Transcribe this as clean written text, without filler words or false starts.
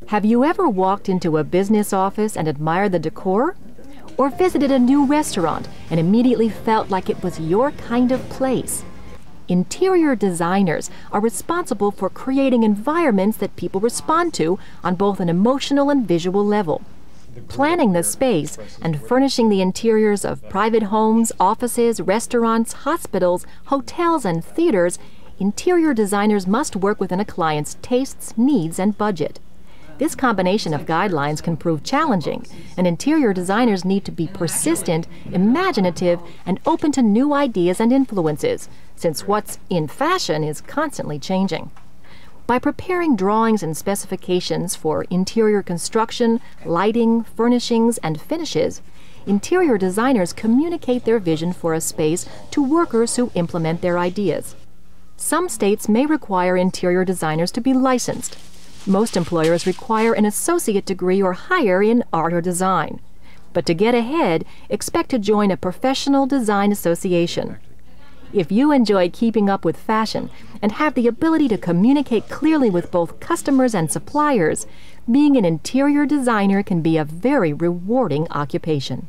Have you ever walked into a business office and admired the decor? Or visited a new restaurant and immediately felt like it was your kind of place? Interior designers are responsible for creating environments that people respond to on both an emotional and visual level. Planning the space and furnishing the interiors of private homes, offices, restaurants, hospitals, hotels, and theaters, interior designers must work within a client's tastes, needs, and budget. This combination of guidelines can prove challenging, and interior designers need to be persistent, imaginative, and open to new ideas and influences, since what's in fashion is constantly changing. By preparing drawings and specifications for interior construction, lighting, furnishings, and finishes, interior designers communicate their vision for a space to workers who implement their ideas. Some states may require interior designers to be licensed. Most employers require an associate degree or higher in art or design. But to get ahead, expect to join a professional design association. If you enjoy keeping up with fashion and have the ability to communicate clearly with both customers and suppliers, being an interior designer can be a very rewarding occupation.